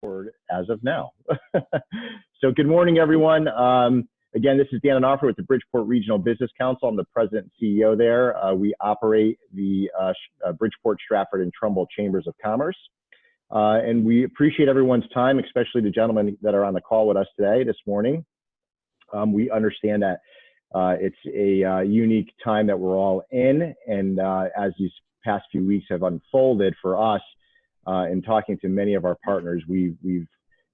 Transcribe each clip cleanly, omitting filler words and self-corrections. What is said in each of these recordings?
forward as of now. So good morning, everyone. Again, this is Dan Onofre with the Bridgeport Regional Business Council. I'm the president and CEO there. We operate the Bridgeport, Stratford, and Trumbull Chambers of Commerce. And we appreciate everyone's time, especially the gentlemen that are on the call with us today, this morning. We understand that it's a unique time that we're all in. And as these past few weeks have unfolded for us, in talking to many of our partners, we've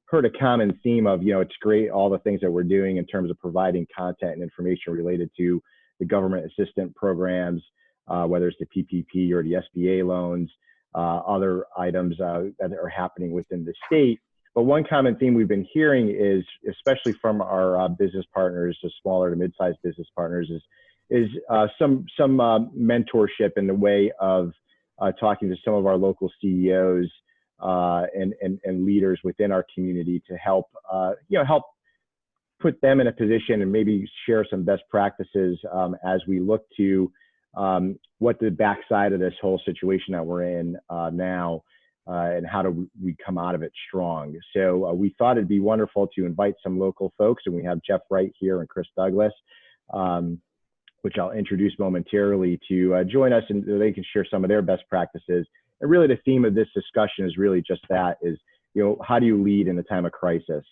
heard a common theme of, it's great, all the things that we're doing in terms of providing content and information related to the government assistance programs, whether it's the PPP or the SBA loans, other items that are happening within the state. But one common theme we've been hearing is, especially from our business partners, the smaller to mid-sized business partners, is some mentorship in the way of talking to some of our local CEOs and leaders within our community to help help put them in a position and maybe share some best practices as we look to what the backside of this whole situation that we're in now and how do we come out of it strong. So we thought it'd be wonderful to invite some local folks, and we have Jeff Wright here and Chris Douglas, which I'll introduce momentarily, to join us, and they can share some of their best practices. And really the theme of this discussion is really just that, is, how do you lead in a time of crisis?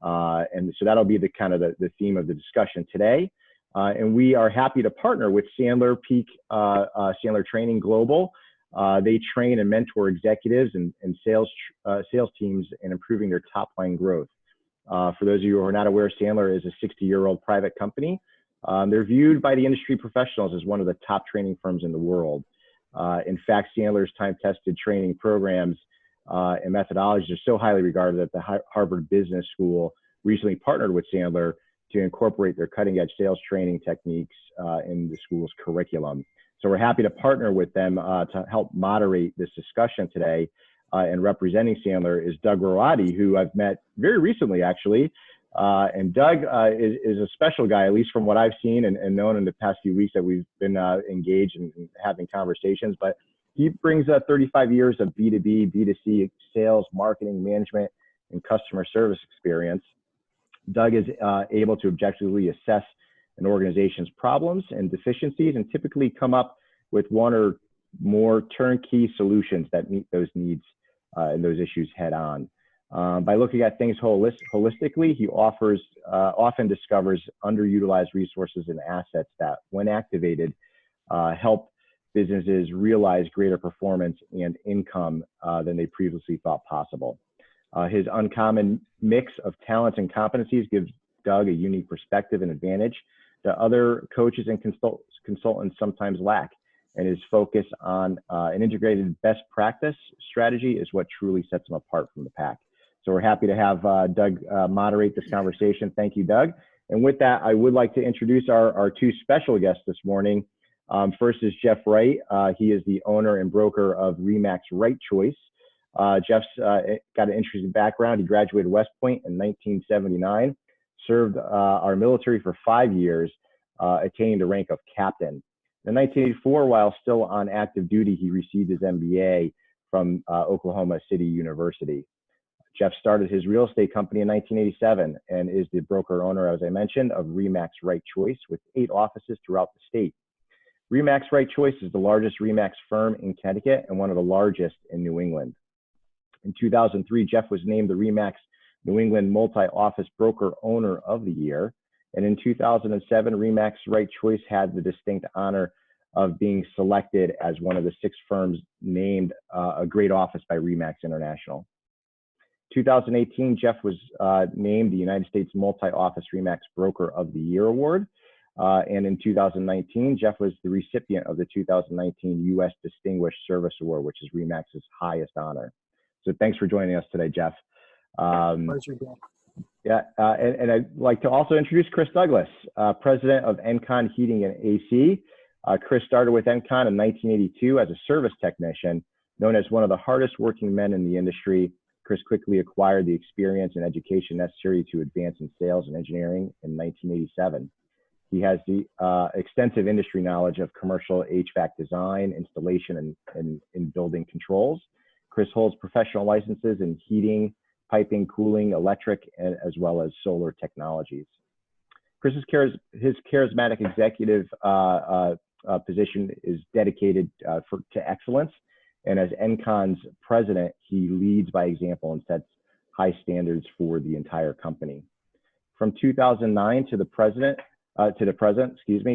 And so that'll be the kind of the theme of the discussion today. And we are happy to partner with Sandler Peak, Sandler Training Global. They train and mentor executives and sales teams in improving their top line growth. For those of you who are not aware, Sandler is a 60-year-old private company. They're viewed by the industry professionals as one of the top training firms in the world. In fact, Sandler's time-tested training programs and methodologies are so highly regarded that the Harvard Business School recently partnered with Sandler to incorporate their cutting-edge sales training techniques in the school's curriculum. So we're happy to partner with them to help moderate this discussion today. And representing Sandler is Doug Rawady, who I've met very recently, actually. And Doug is a special guy, at least from what I've seen and known in the past few weeks that we've been engaged and having conversations. But he brings 35 years of B2B, B2C sales, marketing, management, and customer service experience. Doug is able to objectively assess an organization's problems and deficiencies and typically come up with one or more turnkey solutions that meet those needs and those issues head on. By looking at things holistically, he often discovers underutilized resources and assets that, when activated, help businesses realize greater performance and income than they previously thought possible. His uncommon mix of talents and competencies gives Doug a unique perspective and advantage that other coaches and consultants sometimes lack. And his focus on an integrated best practice strategy is what truly sets him apart from the pack. So we're happy to have Doug moderate this conversation. Thank you, Doug. And with that, I would like to introduce our two special guests this morning. First is Jeff Wright. He is the owner and broker of RE/MAX Right Choice. Jeff's got an interesting background. He graduated West Point in 1979, served our military for 5 years, attaining the rank of captain. In 1984, while still on active duty, he received his MBA from Oklahoma City University. Jeff started his real estate company in 1987 and is the broker owner, as I mentioned, of RE/MAX Right Choice with 8 offices throughout the state. RE/MAX Right Choice is the largest RE/MAX firm in Connecticut and one of the largest in New England. In 2003, Jeff was named the RE/MAX New England Multi-Office Broker Owner of the Year. And in 2007, RE/MAX Right Choice had the distinct honor of being selected as one of the 6 firms named a great office by RE/MAX International. 2018, Jeff was named the United States Multi-Office RE/MAX Broker of the Year Award. And in 2019, Jeff was the recipient of the 2019 U.S. Distinguished Service Award, which is RE/MAX's highest honor. So thanks for joining us today, Jeff. Pleasure, Dan. Yeah, and I'd like to also introduce Chris Douglas, president of ENCON Heating and AC. Chris started with ENCON in 1982 as a service technician, known as one of the hardest working men in the industry. Chris quickly acquired the experience and education necessary to advance in sales and engineering in 1987. He has the extensive industry knowledge of commercial HVAC design, installation, and building controls. Chris holds professional licenses in heating, piping, cooling, electric, and as well as solar technologies. Chris's his charismatic executive position is dedicated to excellence. And as ENCON's president, he leads by example and sets high standards for the entire company. From 2009 to the present,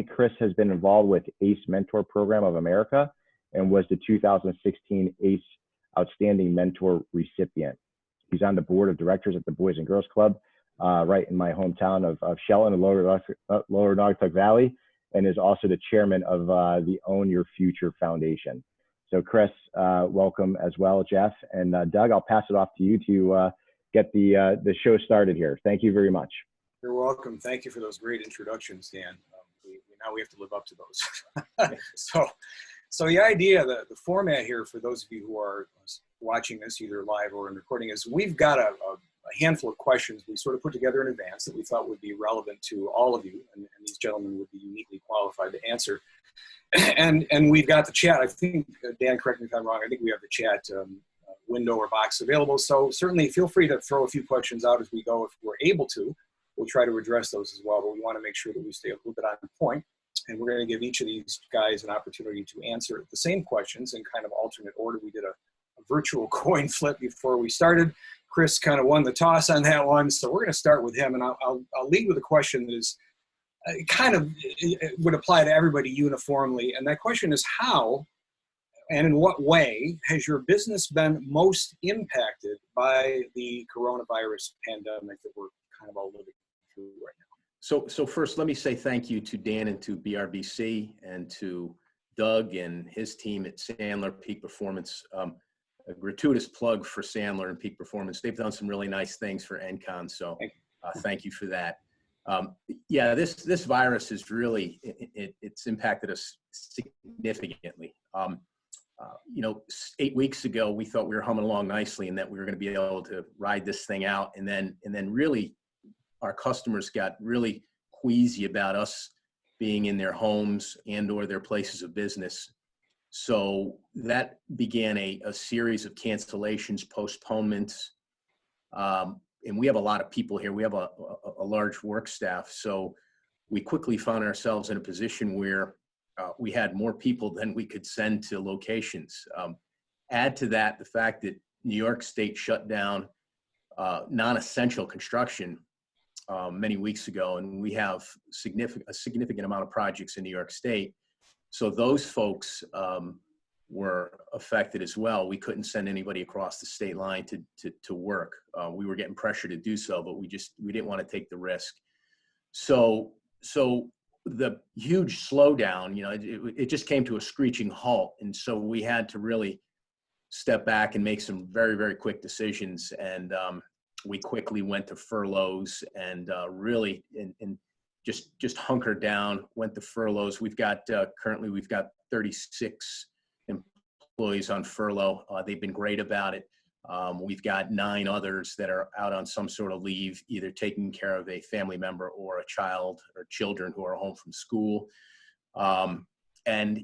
Chris has been involved with ACE Mentor Program of America and was the 2016 ACE Outstanding Mentor recipient. He's on the board of directors at the Boys and Girls Club, right in my hometown of Shelton, the Lower Naugatuck Valley, and is also the chairman of the Own Your Future Foundation. So Chris, welcome as well, Jeff. And Doug, I'll pass it off to you to get the show started here. Thank you very much. You're welcome. Thank you for those great introductions, Dan. Now we have to live up to those. So the idea, the format here for those of you who are watching this either live or in recording is we've got a handful of questions we sort of put together in advance that we thought would be relevant to all of you, and these gentlemen would be uniquely qualified to answer. And we've got the chat. I think, Dan, correct me if I'm wrong, I think we have the chat window or box available. So certainly feel free to throw a few questions out as we go if we're able to. We'll try to address those as well, but we want to make sure that we stay a little bit on point. And we're going to give each of these guys an opportunity to answer the same questions in kind of alternate order. We did a virtual coin flip before we started. Chris kind of won the toss on that one, so we're going to start with him. And I'll lead with a question that is it would apply to everybody uniformly. And that question is, how and in what way has your business been most impacted by the coronavirus pandemic that we're kind of all living through right now? So first, let me say thank you to Dan and to BRBC and to Doug and his team at Sandler Peak Performance. A gratuitous plug for Sandler and Peak Performance. They've done some really nice things for ENCON, so thank you for that. Yeah, this virus has really, it's impacted us significantly. 8 weeks ago, we thought we were humming along nicely and that we were going to be able to ride this thing out. And then really our customers got really queasy about us being in their homes and or their places of business. So that began a series of cancellations, postponements. And we have a lot of people here. We have a large work staff. So we quickly found ourselves in a position where we had more people than we could send to locations. Add to that the fact that New York State shut down non-essential construction many weeks ago, and we have a significant amount of projects in New York State. So those folks were affected as well. We couldn't send anybody across the state line to work. We were getting pressure to do so, but we didn't want to take the risk. So the huge slowdown, it just came to a screeching halt. And so we had to really step back and make some very, very quick decisions. And we quickly went to furloughs and really just hunkered down, went to furloughs. Currently we've got 36 employees on furlough. They've been great about it. We've got 9 others that are out on some sort of leave, either taking care of a family member or a child or children who are home from school. And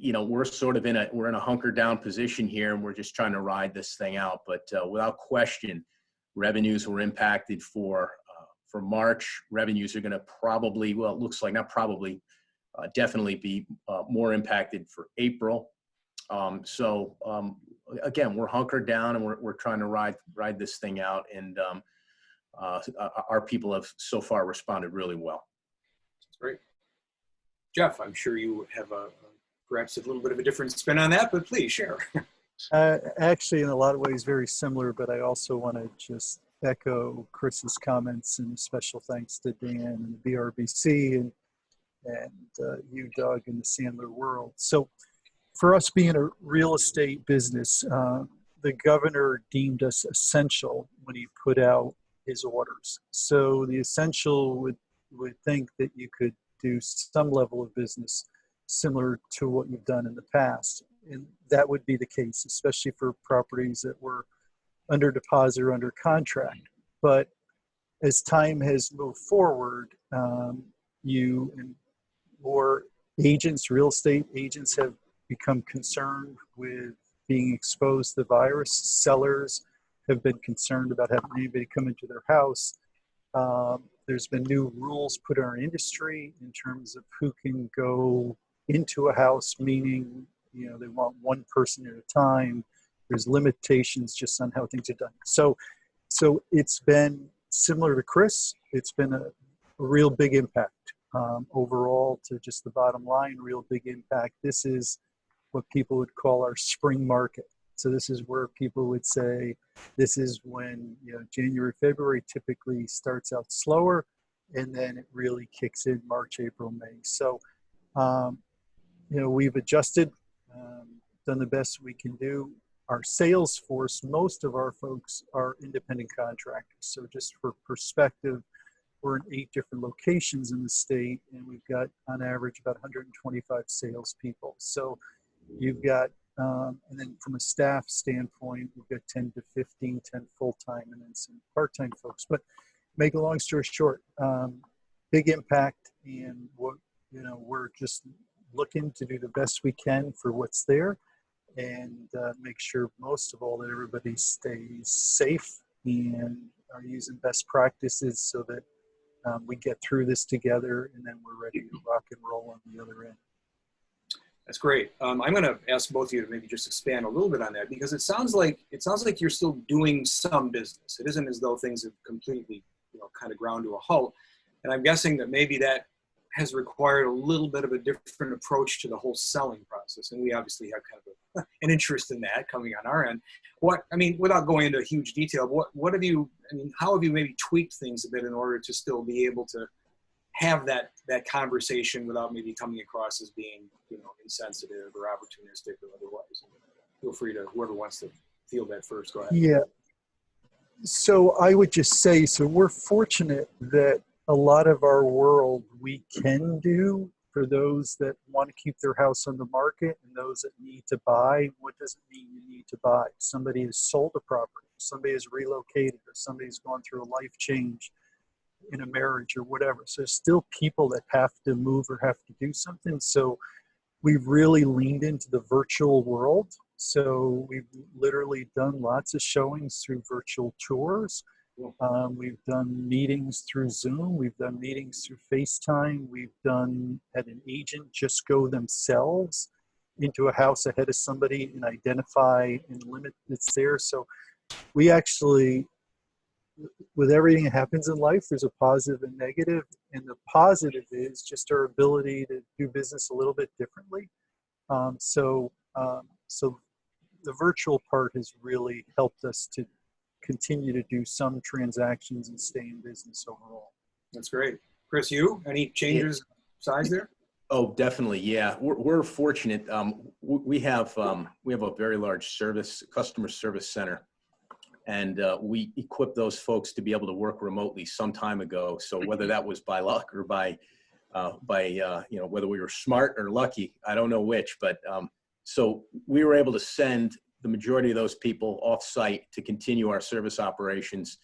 we're sort of in a hunkered down position here, and we're just trying to ride this thing out. But without question, revenues were impacted for March. Revenues are going to probably, well, it looks like not probably, definitely be more impacted for April. Again, we're hunkered down and we're trying to ride this thing out. And our people have so far responded really well. That's great. Jeff, I'm sure you have perhaps a little bit of a different spin on that, but please share. Actually, in a lot of ways, very similar, but I also want to just echo Chris's comments and special thanks to Dan and the BRBC and you, Doug, in the Sandler world. So for us being a real estate business, the governor deemed us essential when he put out his orders. So the essential would think that you could do some level of business similar to what you've done in the past. And that would be the case, especially for properties that were under deposit or under contract. But as time has moved forward, you and more agents, real estate agents, have become concerned with being exposed to the virus. Sellers have been concerned about having anybody come into their house. There's been new rules put in our industry in terms of who can go into a house, meaning, you know, they want one person at a time. There's limitations just on how things are done. So it's been similar to Chris. It's been a real big impact overall to just the bottom line, real big impact. This is what people would call our spring market. So this is where people would say, this is when, you know, January, February typically starts out slower, and then it really kicks in March, April, May. So, you know, we've adjusted, done the best we can do. Our sales force, most of our folks are independent contractors. So just for perspective, we're in 8 different locations in the state, and we've got on average about 125 salespeople. So you've got, and then from a staff standpoint, we've got 10 to 15, 10 full-time, and then some part-time folks. But make a long story short, big impact, and what, you know, we're just looking to do the best we can for what's there, and make sure most of all that everybody stays safe and are using best practices so that we get through this together, and then we're ready to rock and roll on the other end. That's great. I'm going to ask both of you to maybe just expand a little bit on that, because it sounds like you're still doing some business. It isn't as though things have completely, you know, kind of ground to a halt. And I'm guessing that maybe that has required a little bit of a different approach to the whole selling process. And we obviously have kind of an interest in that coming on our end. I mean, without going into huge detail, what have you, I mean, how have you maybe tweaked things a bit in order to still be able to have that conversation without maybe coming across as being, you know, insensitive or opportunistic or otherwise? Feel free to, whoever wants to field that first, go ahead. Yeah. So I would just say, so we're fortunate that a lot of our world we can do for those that want to keep their house on the market and those that need to buy. What does it mean you need to buy? Somebody has sold a property, somebody has relocated, or somebody's gone through a life change in a marriage or whatever. So there's still people that have to move or have to do something. So we've really leaned into the virtual world. So we've literally done lots of showings through virtual tours. We've done meetings through Zoom. We've done meetings through FaceTime. We've had an agent just go themselves into a house ahead of somebody and identify and limit that's there. So we actually, with everything that happens in life, there's a positive and negative. And the positive is just our ability to do business a little bit differently. So the virtual part has really helped us to continue to do some transactions and stay in business overall. That's great. Chris, any changes size there? Oh, definitely. Yeah, we're fortunate. We have a very large customer service center, and we equipped those folks to be able to work remotely some time ago. So whether that was by luck or by you know, whether we were smart or lucky, I don't know which, but so we were able to send the majority of those people off site to continue our service operations.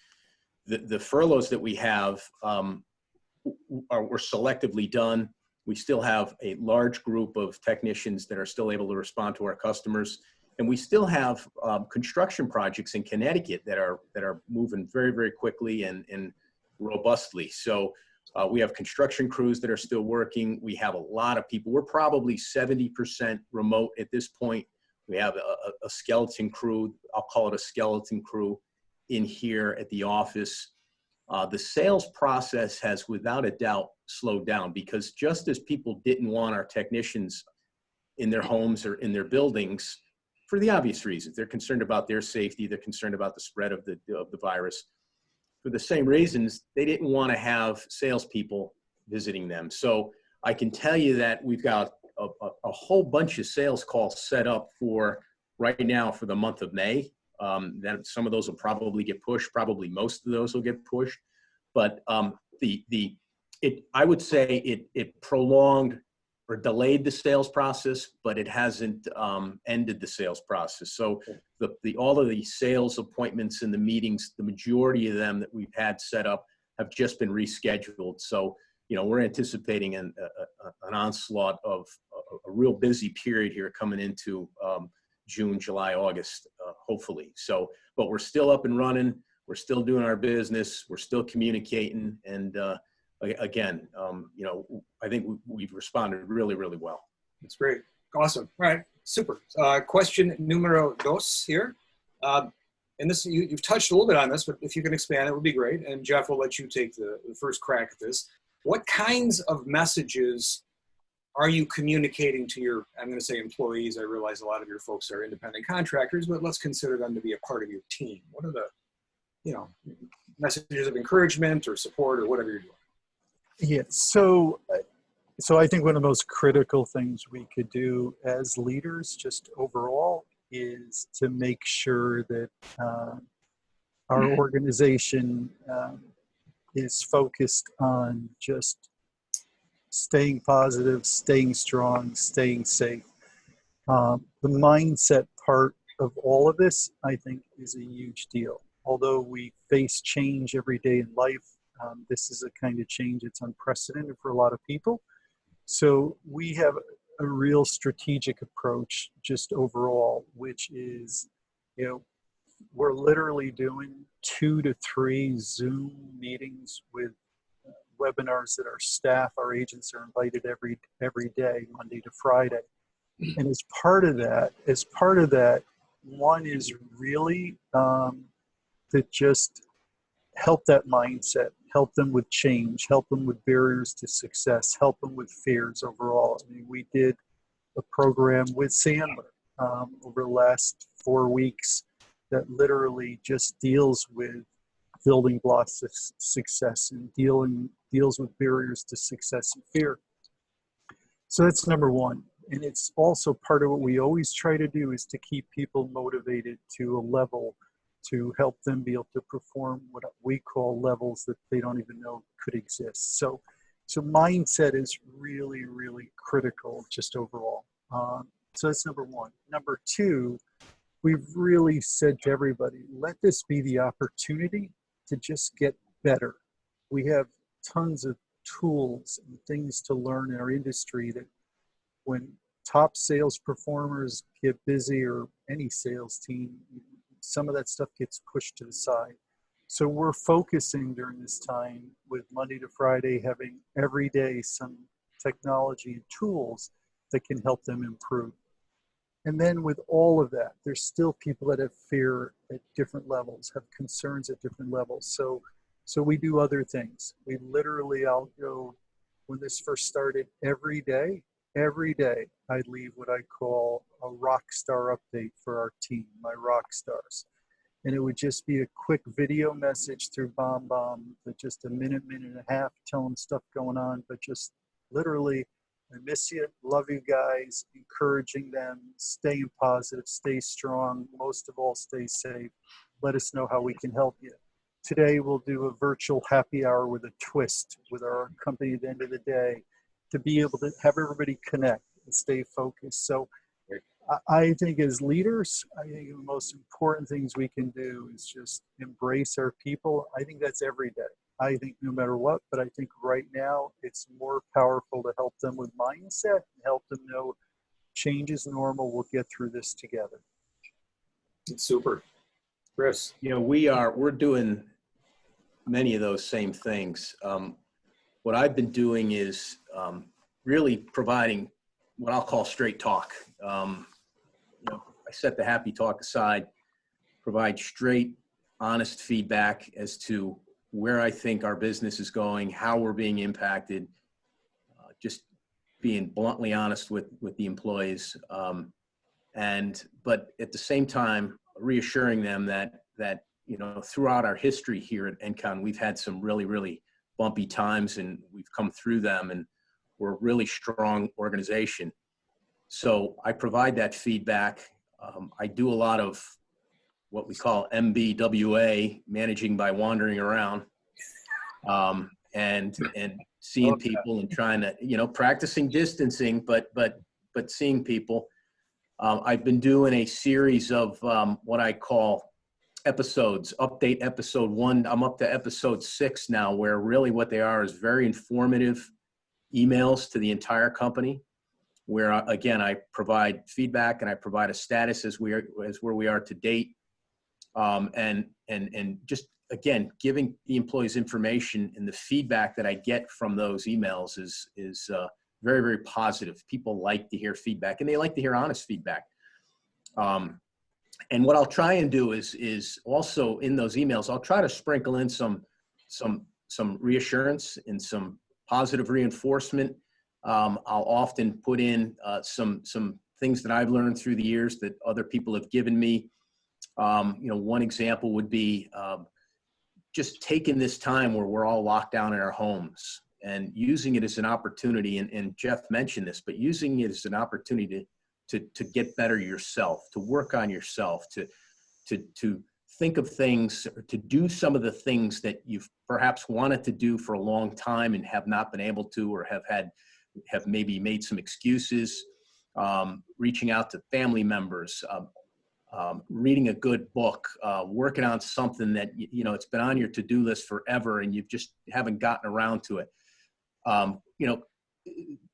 The furloughs that we have were selectively done. We still have a large group of technicians that are still able to respond to our customers. And we still have construction projects in Connecticut that are moving very, very quickly and robustly. So we have construction crews that are still working. We have a lot of people. We're probably 70% remote at this point. We have a skeleton crew, I'll call it a skeleton crew, in here at the office. The sales process has without a doubt slowed down, because just as people didn't want our technicians in their homes or in their buildings, for the obvious reasons, they're concerned about their safety, they're concerned about the spread of the virus. For the same reasons, they didn't want to have salespeople visiting them. So I can tell you that we've got a whole bunch of sales calls set up for right now for the month of May. That some of those will probably get pushed. Probably most of those will get pushed. But I would say it prolonged or delayed the sales process, but it hasn't ended the sales process. So all of the sales appointments and the meetings, the majority of them that we've had set up have just been rescheduled. So, you know, we're anticipating an onslaught of a real busy period here coming into June, July, August, hopefully. So, but we're still up and running. We're still doing our business. We're still communicating. And again, I think we've responded really, really well. That's great. Awesome. All right. Super. Question numero dos here. And this, you've touched a little bit on this, but if you can expand, it would be great. And Jeff, will let you take the first crack at this. What kinds of messages are you communicating to your, I'm going to say employees? I realize a lot of your folks are independent contractors, but let's consider them to be a part of your team. What are the, messages of encouragement or support or whatever you're doing? Yeah, so I think one of the most critical things we could do as leaders, just overall, is to make sure that our organization is focused on just staying positive, staying strong, staying safe. The mindset part of all of this, I think, is a huge deal. Although we face change every day in life, this is a kind of change that's unprecedented for a lot of people. So we have a real strategic approach just overall, which is, we're literally doing 2 to 3 Zoom meetings with webinars that our staff, our agents are invited every day, Monday to Friday. And as part of that, one is really to just help that mindset, help them with change, help them with barriers to success, help them with fears overall. I mean, we did a program with Sandler over the last 4 weeks that literally just deals with building blocks of success and deals with barriers to success and fear. So that's number one. And it's also part of what we always try to do is to keep people motivated to a level to help them be able to perform what we call levels that they don't even know could exist. So mindset is really, really critical just overall. So that's number one. Number two, we've really said to everybody, let this be the opportunity to just get better. We have tons of tools and things to learn in our industry that when top sales performers get busy, or any sales team, some of that stuff gets pushed to the side. So we're focusing during this time with Monday to Friday, having every day some technology and tools that can help them improve. And then with all of that, there's still people that have fear at different levels, have concerns at different levels. So we do other things. We literally, I'll go, when this first started, every day, I'd leave what I call a rock star update for our team, my rock stars. And it would just be a quick video message through BombBomb, that just a minute and a half, telling stuff going on, but just literally, I miss you, love you guys, encouraging them, staying positive, stay strong, most of all, stay safe. Let us know how we can help you. Today, we'll do a virtual happy hour with a twist with our company at the end of the day to be able to have everybody connect and stay focused. So I think as leaders, I think the most important things we can do is just embrace our people. I think that's every day. I think no matter what, but I think right now it's more powerful to help them with mindset and help them know change is normal. We'll get through this together. It's super. Chris. We're doing many of those same things. What I've been doing is really providing what I'll call straight talk. I set the happy talk aside, provide straight, honest feedback as to where I think our business is going, how we're being impacted, just being bluntly honest with the employees. But at the same time, reassuring them that throughout our history here at ENCON, we've had some really, really bumpy times and we've come through them, and we're a really strong organization. So I provide that feedback. I do a lot of what we call MBWA, managing by wandering around, and seeing people and trying to, practicing distancing, but seeing people. I've been doing a series of what I call episodes, update episode 1. I'm up to episode 6 now, where really what they are is very informative emails to the entire company, where again, I provide feedback and I provide a status as where we are to date. And just again, giving the employees information, and the feedback that I get from those emails is very, very positive. People like to hear feedback, and they like to hear honest feedback. And what I'll try and do is also in those emails, I'll try to sprinkle in some reassurance and some positive reinforcement. I'll often put in some things that I've learned through the years that other people have given me. One example would be just taking this time where we're all locked down in our homes and using it as an opportunity. And Jeff mentioned this, but using it as an opportunity to get better yourself, to work on yourself, to think of things, or to do some of the things that you've perhaps wanted to do for a long time and have not been able to, or have maybe made some excuses, reaching out to family members, reading a good book, working on something that, it's been on your to-do list forever and you just haven't gotten around to it.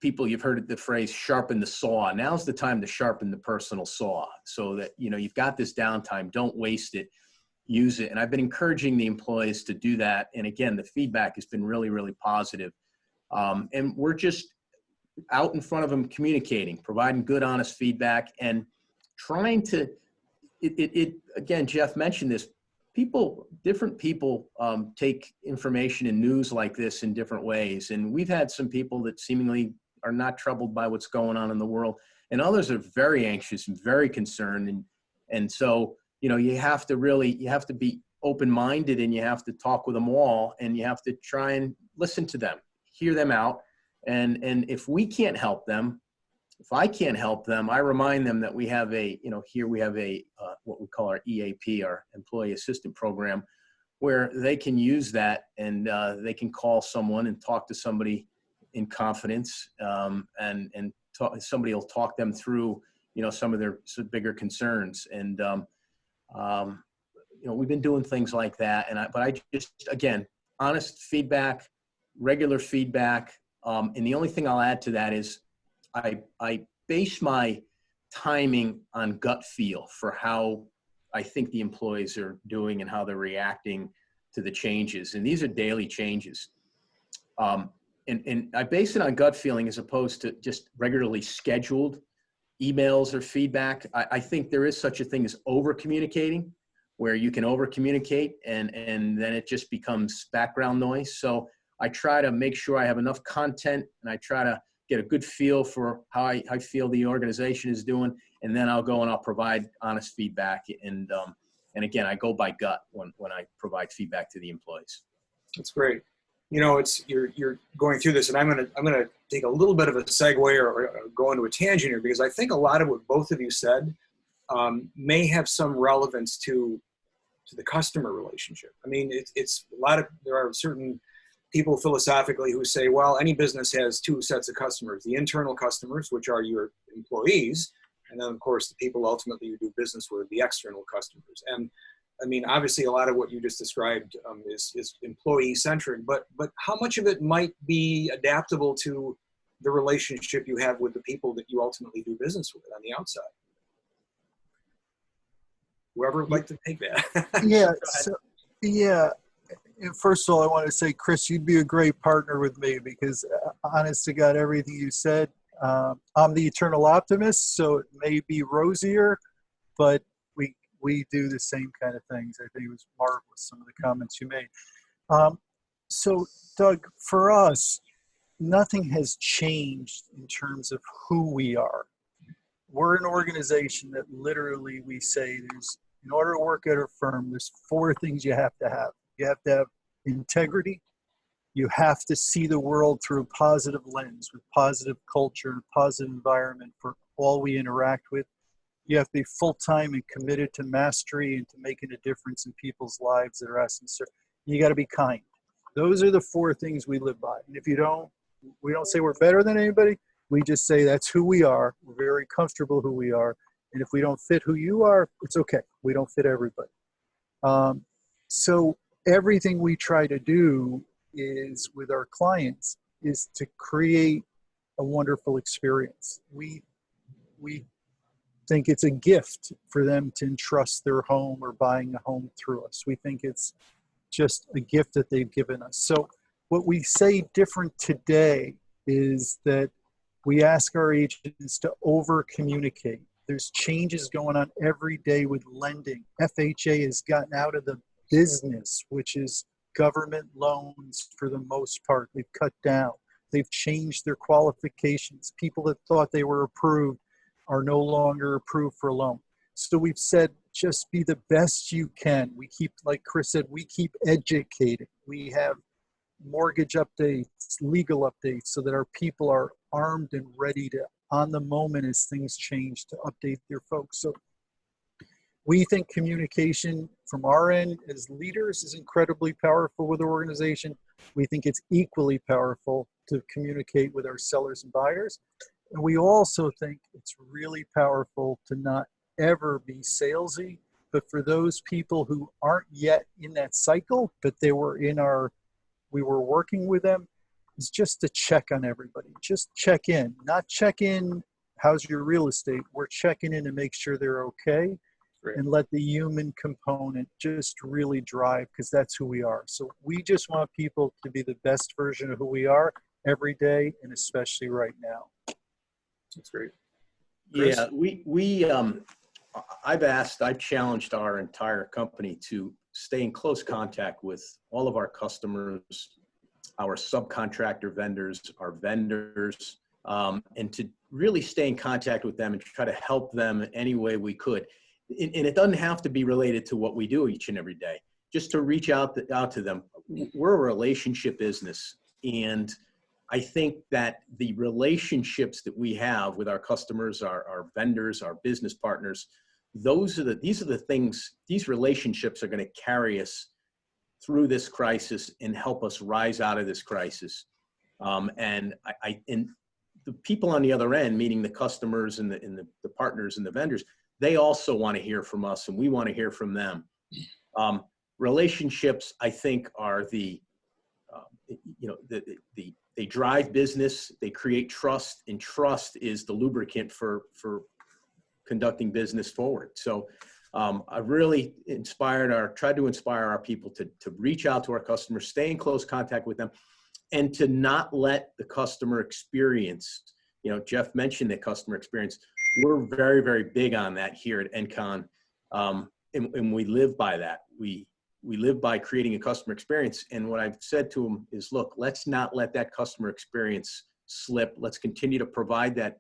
People, you've heard the phrase, sharpen the saw. Now's the time to sharpen the personal saw, so that, you've got this downtime, don't waste it, use it. And I've been encouraging the employees to do that. And again, the feedback has been really, really positive. And we're just out in front of them, communicating, providing good, honest feedback, and trying to, again, Jeff mentioned this, different people take information and news like this in different ways. And we've had some people that seemingly are not troubled by what's going on in the world, and others are very anxious and very concerned. And so, you have to be open-minded, and you have to talk with them all, and you have to try and listen to them, hear them out. And if we can't help them, if I can't help them, I remind them that we have here we have what we call our EAP, our Employee Assistant Program, where they can use that, and they can call someone and talk to somebody in confidence, and somebody will talk them through, some of their bigger concerns. And, we've been doing things like that. But I just, again, honest feedback, regular feedback. And the only thing I'll add to that is I base my timing on gut feel for how I think the employees are doing and how they're reacting to the changes. And these are daily changes. And I base it on gut feeling as opposed to just regularly scheduled emails or feedback. I think there is such a thing as over communicating, where you can over communicate and then it just becomes background noise. So I try to make sure I have enough content, and I try to get a good feel for how I feel the organization is doing. And then I'll go and I'll provide honest feedback. And again, I go by gut when I provide feedback to the employees. That's great. You're going through this, and I'm gonna take a little bit of a segue or go into a tangent here, because I think a lot of what both of you said may have some relevance to the customer relationship. I mean, there are certain people philosophically who say, well, any business has two sets of customers: the internal customers, which are your employees, and then of course the people ultimately you do business with, the external customers. And I mean, obviously a lot of what you just described is employee centric, but how much of it might be adaptable to the relationship you have with the people that you ultimately do business with on the outside? Whoever would like to take that. Yeah. And first of all, I want to say, Chris, you'd be a great partner with me, because honest to God, everything you said, I'm the eternal optimist, so it may be rosier, but we do the same kind of things. I think it was marvelous, some of the comments you made. So Doug, for us, nothing has changed in terms of who we are. We're an organization that literally we say in order to work at our firm, there's 4 things you have to have. You have to have integrity. You have to see the world through a positive lens, with positive culture, positive environment for all we interact with. You have to be full-time and committed to mastery and to making a difference in people's lives that are asking, sir. You got to be kind. Those are the 4 things we live by. And if you don't, we don't say we're better than anybody. We just say that's who we are. We're very comfortable who we are. And if we don't fit who you are, it's okay. We don't fit everybody. So everything we try to do is with our clients is to create a wonderful experience. We think it's a gift for them to entrust their home or buying a home through us. We think it's just a gift that they've given us. So what we say different today is that we ask our agents to over communicate. There's changes going on every day with lending. FHA has gotten out of the business, which is government loans for the most part. They've cut down. They've changed their qualifications. People that thought they were approved are no longer approved for a loan. So we've said, just be the best you can. We keep, like Chris said, we keep educating. We have mortgage updates, legal updates, so that our people are armed and ready to, on the moment as things change, to update their folks. So we think communication from our end as leaders is incredibly powerful with the organization. We think it's equally powerful to communicate with our sellers and buyers. And we also think it's really powerful to not ever be salesy, but for those people who aren't yet in that cycle, but they were we were working with them, is just to check on everybody. Just check in, not check in, how's your real estate? We're checking in to make sure they're okay. Great. And let the human component just really drive, because that's who we are. So we just want people to be the best version of who we are every day, and especially right now. That's great. Chris? Yeah, I've challenged our entire company to stay in close contact with all of our customers, our subcontractor vendors, our vendors, and to really stay in contact with them and try to help them any way we could. And it doesn't have to be related to what we do each and every day, just to reach out to them. We're a relationship business, and I think that the relationships that we have with our customers, our vendors, our business partners, these are the things, these relationships are going to carry us through this crisis and help us rise out of this crisis. And the people on the other end, meaning the customers and the partners and the vendors, they also want to hear from us, and we want to hear from them. Relationships, I think, are they drive business, they create trust, and trust is the lubricant for conducting business forward. So I've really tried to inspire our people to reach out to our customers, stay in close contact with them, and to not let the customer experience, Jeff mentioned the customer experience. We're very, very big on that here at ENCON, and we live by that. We live by creating a customer experience. And what I've said to them is, look, let's not let that customer experience slip. Let's continue to provide that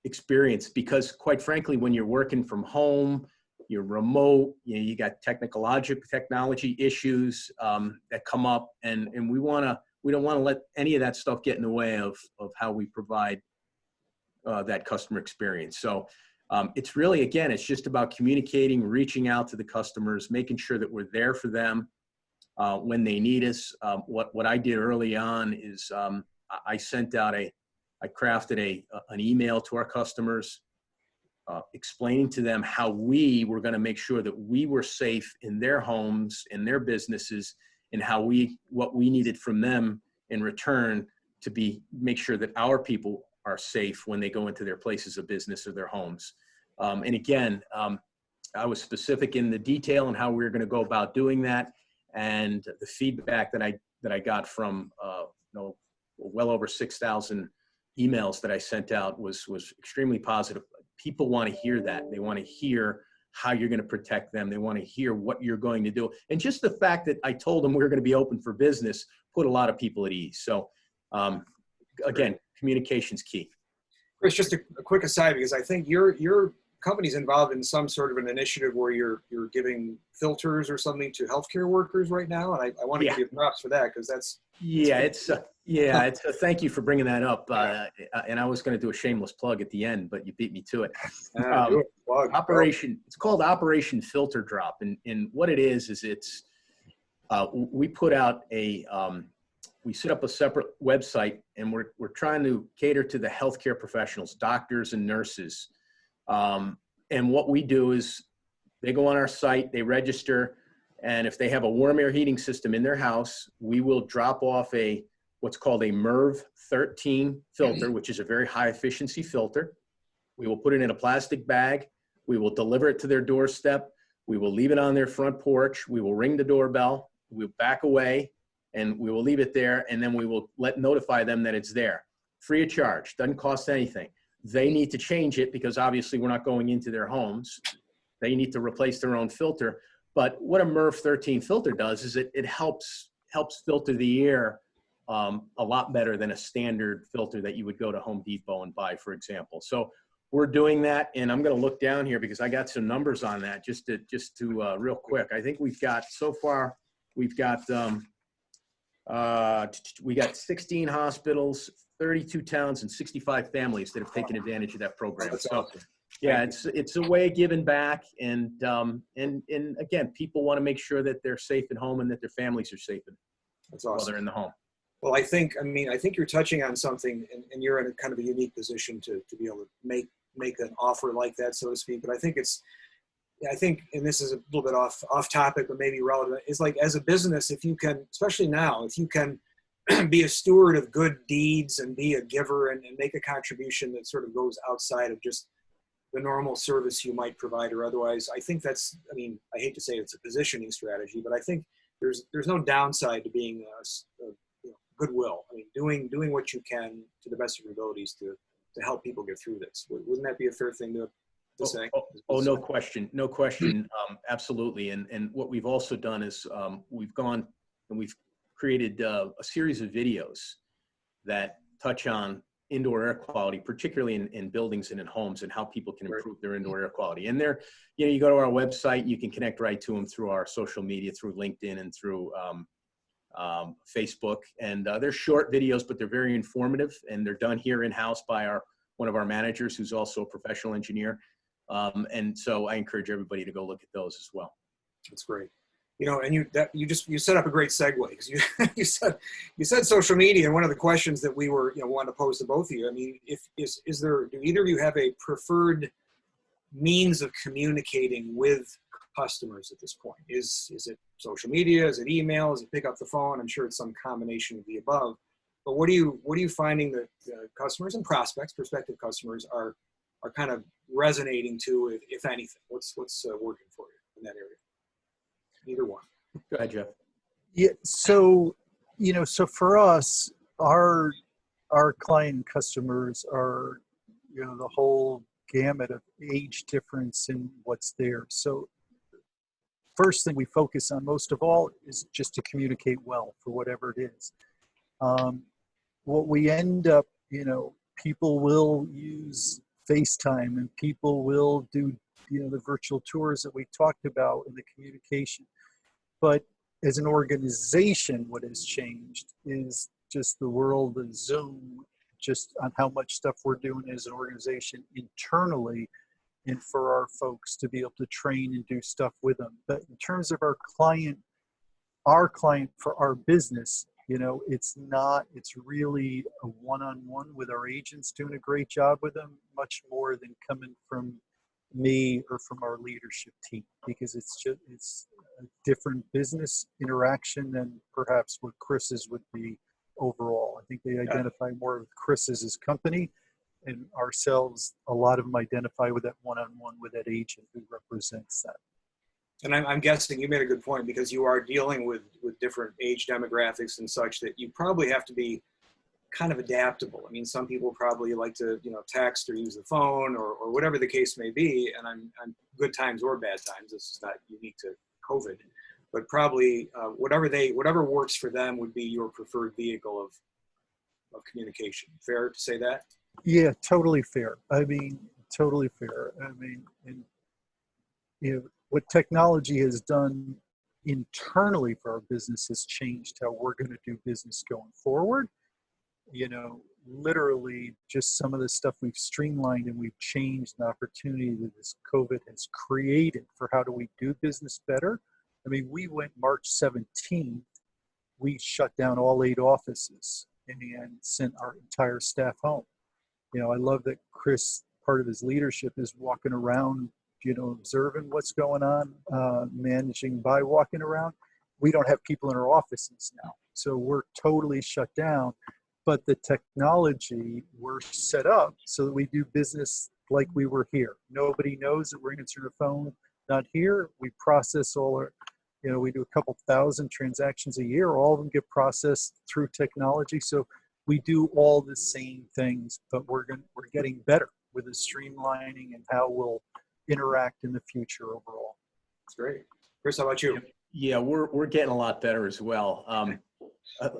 experience, because quite frankly, when you're working from home, you're remote, you got technology issues that come up, and we don't want to let any of that stuff get in the way of how we provide that customer experience. So it's really, again, it's just about communicating, reaching out to the customers, making sure that we're there for them when they need us. What I did early on is I crafted an email to our customers explaining to them how we were going to make sure that we were safe in their homes, in their businesses, and what we needed from them in return to make sure that our people are safe when they go into their places of business or their homes. And again, I was specific in the detail on how we were going to go about doing that, and the feedback that I got from well over 6,000 emails that I sent out was extremely positive. People want to hear that. They want to hear how you're going to protect them. They want to hear what you're going to do. And just the fact that I told them we were going to be open for business put a lot of people at ease. So again, communication's key. Chris, just a quick aside, because I think your company's involved in some sort of an initiative where you're giving filters or something to healthcare workers right now, and I want to give you props for that, because that's thank you for bringing that up. And I was going to do a shameless plug at the end, but you beat me to it. It's called Operation Filter Drop, and what it is it's we put out we set up a separate website, and we're trying to cater to the healthcare professionals, doctors and nurses. And what we do is they go on our site, they register, and if they have a warm air heating system in their house, we will drop off a what's called a MERV 13 filter, which is a very high efficiency filter. We will put it in a plastic bag. We will deliver it to their doorstep. We will leave it on their front porch. We will ring the doorbell. We'll back away and we will leave it there. And then we will notify them that it's there. Free of charge, doesn't cost anything. They need to change it because obviously we're not going into their homes. They need to replace their own filter. But what a MERV 13 filter does is it helps filter the air a lot better than a standard filter that you would go to Home Depot and buy, for example. So we're doing that, and I'm going to look down here because I got some numbers on that just to real quick. I think we've got so far we got 16 hospitals, 32 towns, and 65 families that have taken advantage of that program. That's So awesome. yeah, it's a way of giving back, and again, people want to make sure that they're safe at home and that their families are safe That's while awesome. they're in the home. Well, I think you're touching on something, and you're in a kind of a unique position to be able to make an offer like that, so to speak. But I think and this is a little bit off topic, but maybe relevant, is like as a business, if you can, especially now, if you can be a steward of good deeds and be a giver and make a contribution that sort of goes outside of just the normal service you might provide or otherwise, I think that's, I hate to say it's a positioning strategy, but I think there's no downside to being goodwill. Doing what you can to the best of your abilities to help people get through this. Wouldn't that be a fair thing to say? No question. Absolutely. And what we've also done is we've gone and we've created a series of videos that touch on indoor air quality, particularly in buildings and in homes, and how people can improve their indoor air quality. And there, you go to our website, you can connect right to them through our social media, through LinkedIn and through Facebook. And they're short videos, but they're very informative, and they're done here in-house by one of our managers, who's also a professional engineer. And so I encourage everybody to go look at those as well. That's great. And you set up a great segue, because you said social media, and one of the questions that we were wanted to pose to both of you. Do either of you have a preferred means of communicating with customers at this point? Is it social media? Is it email? Is it pick up the phone? I'm sure it's some combination of the above. But what are you finding that customers and prospective customers are kind of resonating to, if anything? What's working for you in that area? Either one. Go ahead, Jeff. Yeah. So for us, our client and customers are, the whole gamut of age difference in what's there. So first thing we focus on most of all is just to communicate well for whatever it is. What we end up, people will use FaceTime, and people will do, the virtual tours that we talked about in the communication. But as an organization, what has changed is just the world of Zoom, just on how much stuff we're doing as an organization internally, and for our folks to be able to train and do stuff with them. But in terms of our client for our business, it's really a one-on-one with our agents, doing a great job with them, much more than coming from me or from our leadership team, because it's a different business interaction than perhaps what Chris's would be overall. I think they identify more with Chris's as company, and ourselves, a lot of them identify with that one-on-one with that agent who represents that. And I'm guessing you made a good point, because you are dealing with different age demographics and such, that you probably have to be kind of adaptable. Some people probably like to, text or use the phone or whatever the case may be. And I'm good times or bad times. This is not unique to COVID, but probably whatever works for them would be your preferred vehicle of communication. Fair to say that? Yeah, totally fair. Totally fair. What technology has done internally for our business has changed how we're going to do business going forward. Literally just some of the stuff we've streamlined and we've changed, the opportunity that this COVID has created for how do we do business better. We went March 17th, we shut down all 8 offices and sent our entire staff home. I love that Chris, part of his leadership is walking around, observing what's going on, managing by walking around. we don't have people in our offices now. So we're totally shut down. But the technology, we're set up so that we do business like we were here. Nobody knows that we're answering the phone, not here. We process all our, we do a couple thousand transactions a year. All of them get processed through technology. So we do all the same things, but we're getting better with the streamlining and how we'll interact in the future overall. That's great. Chris, how about you? Yeah, we're getting a lot better as well.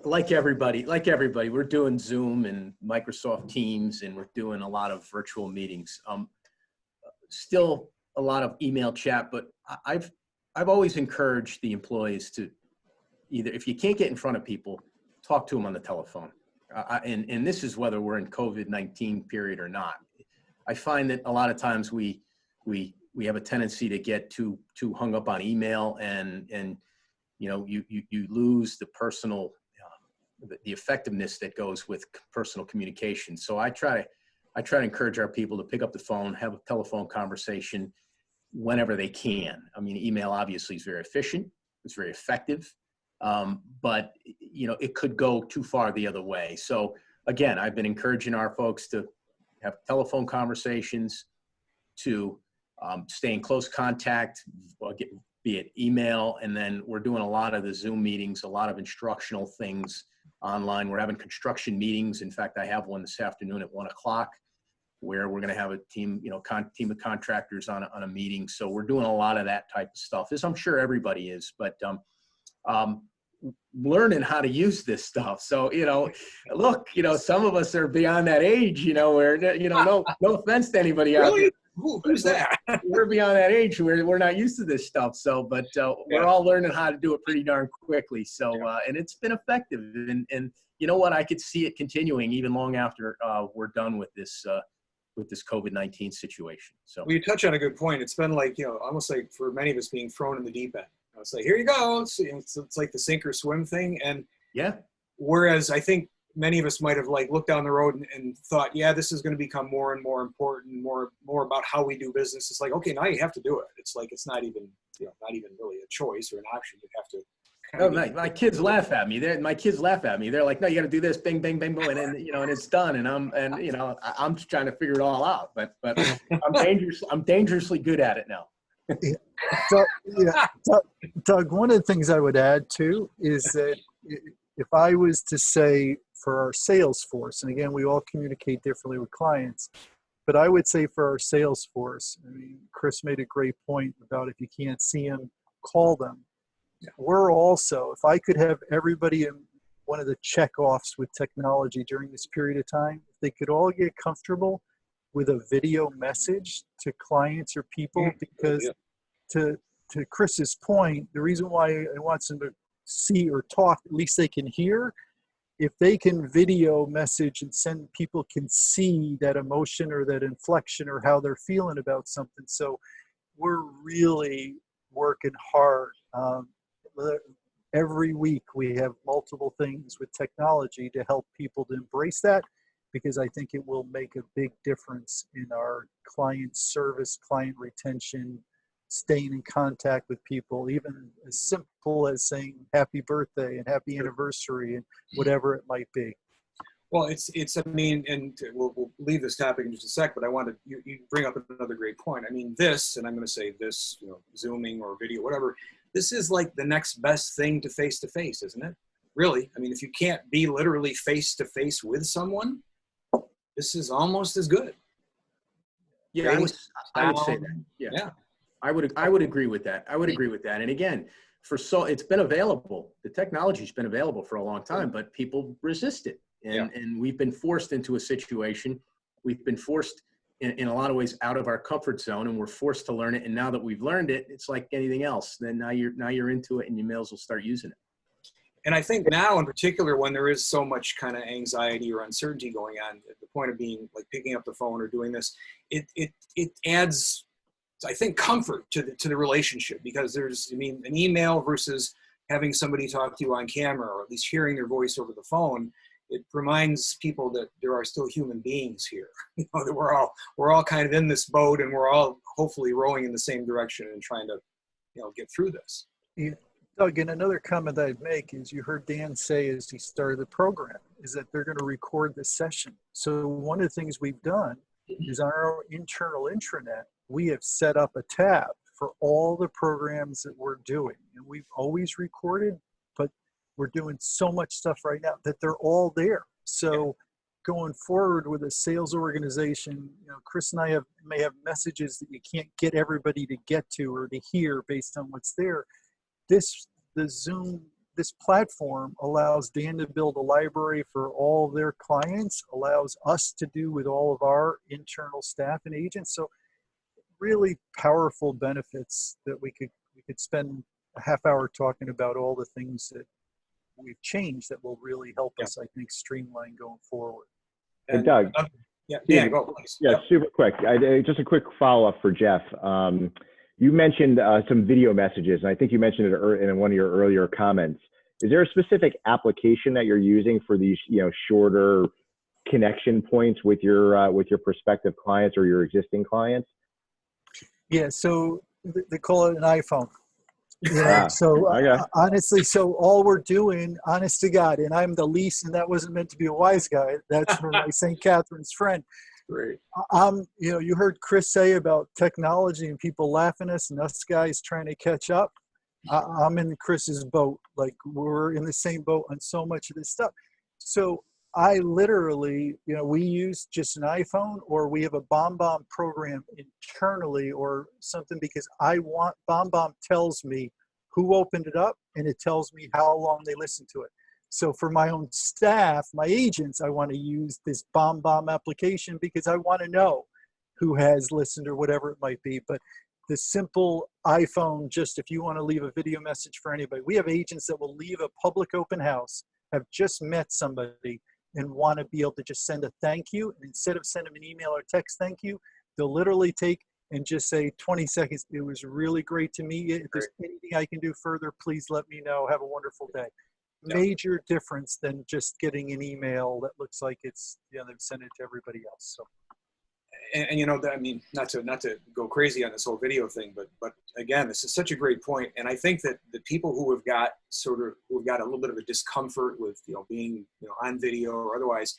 Like everybody, we're doing Zoom and Microsoft Teams, and we're doing a lot of virtual meetings. Still a lot of email chat, but I've always encouraged the employees to either, if you can't get in front of people, talk to them on the telephone. And this is whether we're in COVID-19 period or not. I find that a lot of times we have a tendency to get too hung up on email, and you lose the personal, the effectiveness that goes with personal communication. So I try to encourage our people to pick up the phone, have a telephone conversation whenever they can. I mean, email obviously is very efficient, it's very effective, but it could go too far the other way. So again, I've been encouraging our folks to have telephone conversations, to stay in close contact, be it email, and then we're doing a lot of the Zoom meetings, a lot of instructional things online. We're having construction meetings. In fact, I have one this afternoon at 1 o'clock where we're going to have a team, team of contractors on a meeting. So we're doing a lot of that type of stuff, as I'm sure everybody is, but learning how to use this stuff. So, look, some of us are beyond that age, where, no offense to anybody out there. Who's that? We're beyond that age where we're not used to this stuff. So, but we're all learning how to do it pretty darn quickly. So, and it's been effective. And you know what? I could see it continuing even long after we're done with this COVID-19 situation. So, well, you touch on a good point. It's been like, almost like for many of us being thrown in the deep end. It's like, here you go. It's like the sink or swim thing. And yeah. Whereas I think many of us might have looked down the road and thought, yeah, this is going to become more and more important, more about how we do business. It's like, okay, now you have to do it. It's like, it's not even, not even really a choice or an option. You have to. My kids laugh at me. They're like, no, you got to do this, bing, bang, bang, boom, and then, and it's done. And I'm just trying to figure it all out. But I'm dangerously good at it now. Doug, one of the things I would add too is that if I was to say for our sales force, and again, we all communicate differently with clients, but I would say for our sales force, Chris made a great point about if you can't see them, call them. Yeah. We're also, if I could have everybody in one of the checkoffs with technology during this period of time, if they could all get comfortable with a video message to clients or people, because to Chris's point, the reason why I want them to see or talk, at least they can hear. If they can video message and send, people can see that emotion or that inflection or how they're feeling about something. So we're really working hard. Every week we have multiple things with technology to help people to embrace that, because I think it will make a big difference in our client service, client retention, staying in contact with people, even as simple as saying happy birthday and happy anniversary and whatever it might be. Well, and we'll leave this topic in just a sec, but I wanted, you bring up another great point. This, and I'm going to say this, Zooming or video, whatever, this is like the next best thing to face-to-face, isn't it? Really? If you can't be literally face-to-face with someone, this is almost as good. Yeah, I would say that. Yeah. I would agree with that. And again, it's been available. The technology's been available for a long time, but people resist it. And we've been forced into a situation. We've been forced in a lot of ways out of our comfort zone, and we're forced to learn it. And now that we've learned it, it's like anything else. Then now you're into it, and you may as well start using it. And I think now in particular, when there is so much kind of anxiety or uncertainty going on, at the point of being like picking up the phone or doing this, it adds, I think, comfort to the relationship, because there's, an email versus having somebody talk to you on camera, or at least hearing their voice over the phone. It reminds people that there are still human beings here, that we're all kind of in this boat, and we're all hopefully rowing in the same direction and trying to, get through this. Yeah. Doug, and another comment I'd make is you heard Dan say as he started the program is that they're going to record the session. So one of the things we've done is on our internal intranet, we have set up a tab for all the programs that we're doing. And we've always recorded, but we're doing so much stuff right now that they're all there. So going forward with a sales organization, Chris and I may have messages that you can't get everybody to get to or to hear based on what's there. This platform allows Dan to build a library for all of their clients, allows us to do with all of our internal staff and agents. So really powerful benefits that we could spend a half hour talking about all the things that we've changed that will really help us, I think, streamline going forward. And Doug. Dan, go please. Yeah, super quick. Just a quick follow-up for Jeff. You mentioned some video messages, and I think you mentioned it in one of your earlier comments. Is there a specific application that you're using for these, shorter connection points with your prospective clients or your existing clients? Yeah, so they call it an iPhone. Okay. Honestly, so all we're doing, honest to God, and I'm the least, and that wasn't meant to be a wise guy. That's from my St. Catherine's friend. Great. You heard Chris say about technology and people laughing at us and us guys trying to catch up. I'm in Chris's boat. Like, we're in the same boat on so much of this stuff. So I literally, we use just an iPhone, or we have a BombBomb program internally or something, because BombBomb tells me who opened it up, and it tells me how long they listened to it. So for my own staff, my agents, I want to use this BombBomb application because I want to know who has listened or whatever it might be. But the simple iPhone, just if you want to leave a video message for anybody, we have agents that will leave a public open house, have just met somebody, and want to be able to just send a thank you. And instead of sending an email or text thank you, they'll literally take and just say 20 seconds. It was really great to meet you. If there's anything I can do further, please let me know. Have a wonderful day. Major difference than just getting an email that looks like it's, they've sent it to everybody else. So. And not to go crazy on this whole video thing, but again, this is such a great point. And I think that the people who have got a little bit of a discomfort with, being, on video or otherwise,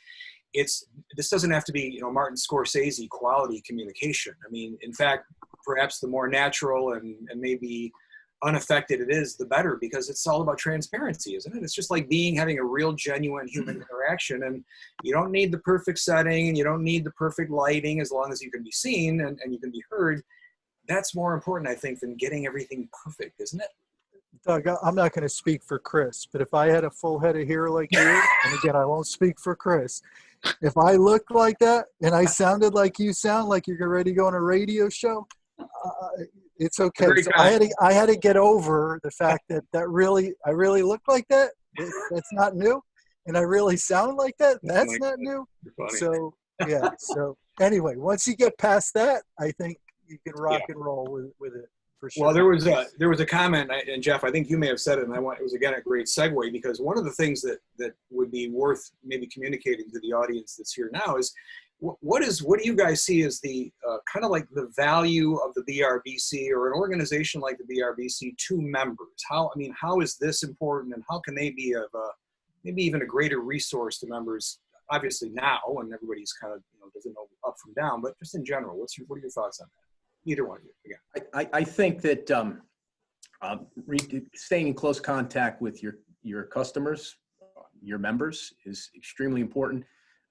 this doesn't have to be, Martin Scorsese quality communication. I mean, in fact, perhaps the more natural and maybe unaffected it is, the better, because it's all about transparency, isn't it? It's just like having a real, genuine human interaction, and you don't need the perfect setting, and you don't need the perfect lighting, as long as you can be seen and you can be heard. That's more important, I think, than getting everything perfect, isn't it? Doug, I'm not going to speak for Chris, but if I had a full head of hair like you, and again, I won't speak for Chris, if I looked like that and I sounded like you sound, like you're ready to go on a radio show, it's okay. So I had to get over the fact that I really look like that. That's not new. And I really sound like that. That's not new. So, yeah. So anyway, once you get past that, I think you can rock and roll with it. For sure. Well, there was a comment, and Jeff, I think you may have said it, and it was again a great segue, because one of the things that would be worth maybe communicating to the audience that's here now is, what do you guys see as the kind of like the value of the BRBC, or an organization like the BRBC, to members? How is this important, and how can they be maybe even a greater resource to members? Obviously now, when everybody's kind of doesn't know up from down, but just in general, what are your thoughts on that? Either one of you, again. I think that staying in close contact with your customers, your members, is extremely important.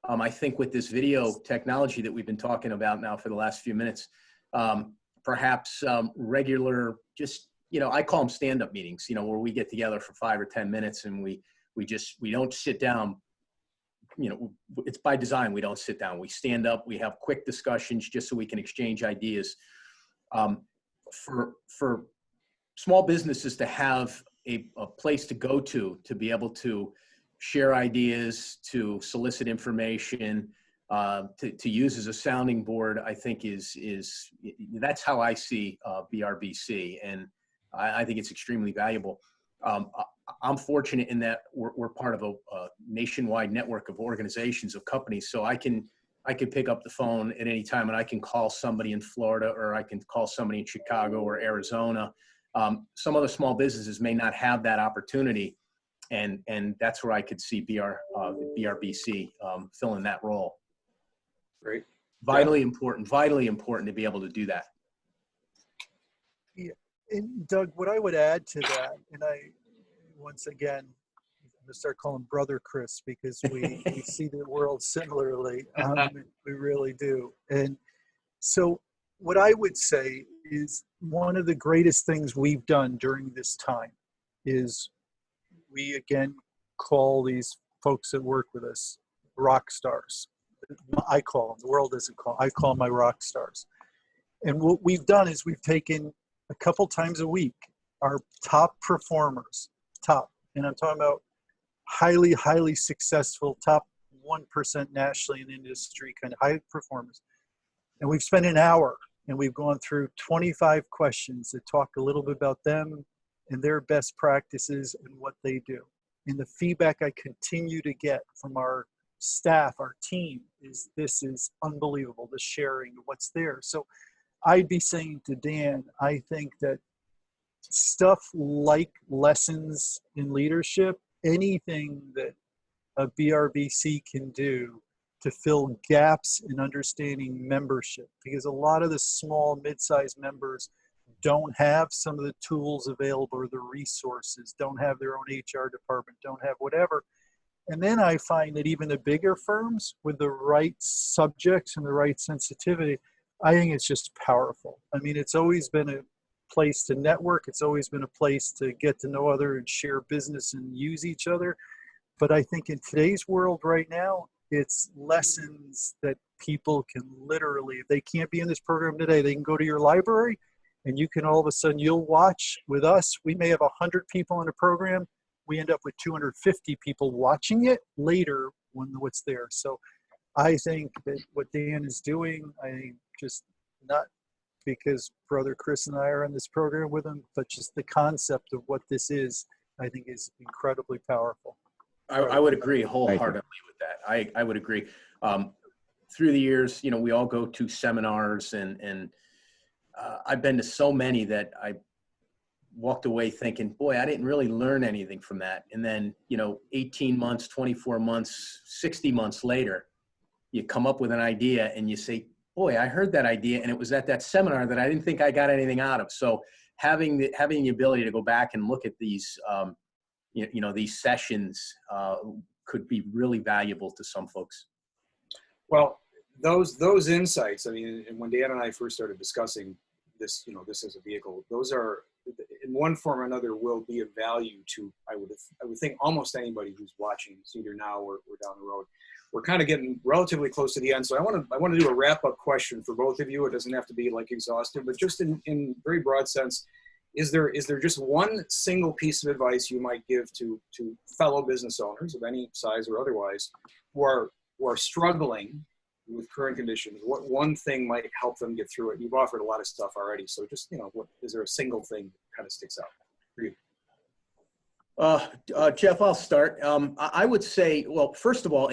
I think with this video technology that we've been talking about now for the last few minutes, perhaps regular, just, I call them stand-up meetings, where we get together for 5 or 10 minutes and we don't sit down. It's by design. We don't sit down. We stand up. We have quick discussions just so we can exchange ideas. For small businesses to have a place to go to be able to share ideas, to solicit information, to use as a sounding board, I think that's how I see BRBC, and I think it's extremely valuable. I'm fortunate in that we're part of a nationwide network of organizations, of companies, so I can pick up the phone at any time and I can call somebody in Florida, or I can call somebody in Chicago or Arizona. Some other small businesses may not have that opportunity, and that's where I could see BRBC filling that role. Great. Vitally important to be able to do that. Yeah. And Doug, what I would add to that, and once again, I'm going to start calling Brother Chris because we see the world similarly. We really do. And so what I would say is one of the greatest things we've done during this time is we, again, call these folks that work with us rock stars. I call them, the world doesn't call, I call my rock stars. And what we've done is we've taken a couple times a week our top performers, and I'm talking about highly, highly successful, top 1% nationally in the industry, kind of high performers. And we've spent an hour and we've gone through 25 questions that talk a little bit about them and their best practices and what they do. And the feedback I continue to get from our staff, our team, is this is unbelievable, the sharing of what's there. So I'd be saying to Dan, I think that stuff like lessons in leadership, anything that a BRBC can do to fill gaps in understanding membership, because a lot of the small, mid-sized members don't have some of the tools available or the resources, don't have their own HR department, don't have whatever. And then I find that even the bigger firms with the right subjects and the right sensitivity, I think it's just powerful. I mean, it's always been a place to network. It's always been a place to get to know other and share business and use each other. But I think in today's world right now, it's lessons that people can literally, if they can't be in this program today, they can go to your library and you can all of a sudden, you'll watch with us. We may have 100 people in a program. We end up with 250 people watching it later when what's there. So I think that what Dan is doing, I think just not because Brother Chris and I are in this program with him, but just the concept of what this is, I think is incredibly powerful. I would agree wholeheartedly with that. I would agree. Through the years, you know, we all go to seminars and I've been to so many that I walked away thinking, boy, I didn't really learn anything from that. And then, you know, 18 months, 24 months, 60 months later, you come up with an idea and you say, boy, I heard that idea and it was at that seminar that I didn't think I got anything out of. So having the ability to go back and look at these, you know, these sessions could be really valuable to some folks. Well, those insights, I mean, and when Dan and I first started discussing this, you know, this as a vehicle, those are, in one form or another, will be of value to, I would think, almost anybody who's watching this, either now or down the road. We're kind of getting relatively close to the end, so I want to do a wrap-up question for both of you. It doesn't have to be like exhaustive, but just in very broad sense, is there just one single piece of advice you might give to fellow business owners of any size or otherwise who are struggling with current conditions? What one thing might help them get through it? You've offered a lot of stuff already, so just, you know, what is there a single thing that kind of sticks out for you? Jeff, I'll start. I would say, well, first of all,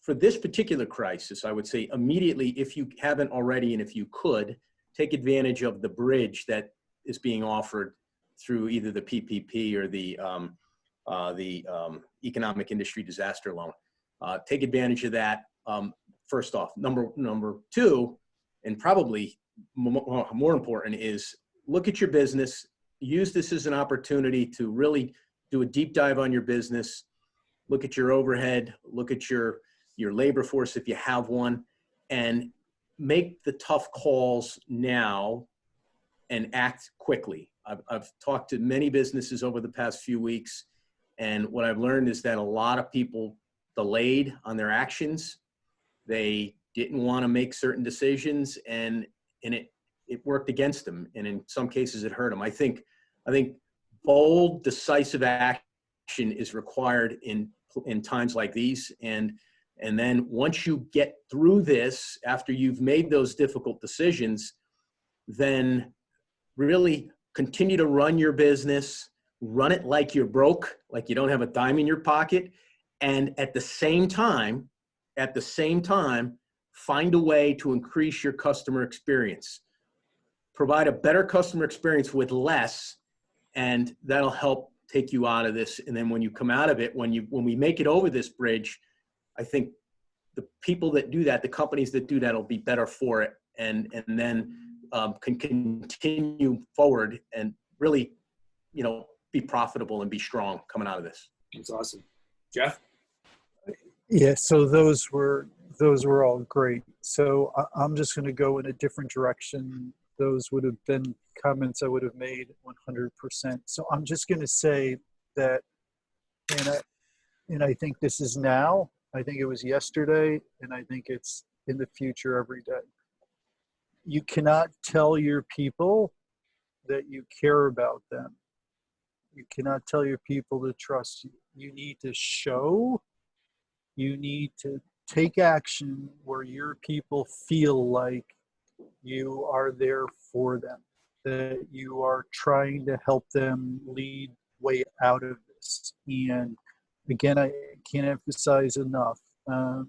for this particular crisis, I would say immediately, if you haven't already, and if you could, take advantage of the bridge that is being offered through either the PPP or the Economic Industry Disaster Loan. Take advantage of that. First off, number two, and probably more important, is look at your business. Use this as an opportunity to really do a deep dive on your business. Look at your overhead. Look at your labor force if you have one, and make the tough calls now and act quickly. I've talked to many businesses over the past few weeks, and what I've learned is that a lot of people delayed on their actions. They didn't want to make certain decisions, and it worked against them, and in some cases it hurt them. I think bold, decisive action is required in times like these, and then once you get through this, after you've made those difficult decisions, then really continue to run your business, run it like you're broke, like you don't have a dime in your pocket, and at the same time, find a way to increase your customer experience. Provide a better customer experience with less, and that'll help take you out of this. And then when you come out of it, when we make it over this bridge, I think the people that do that, the companies that do that, will be better for it, and then can continue forward and really, be profitable and be strong coming out of this. That's awesome. Jeff? Yeah, so those were all great. So I'm just going to go in a different direction. Those would have been comments I would have made 100%. So I'm just going to say that, and I think this is now, I think it was yesterday, and I think it's in the future every day. You cannot tell your people that you care about them. You cannot tell your people to trust you. You need to show, you need to take action where your people feel like you are there for them, that you are trying to help them lead way out of this. And again, I can't emphasize enough. I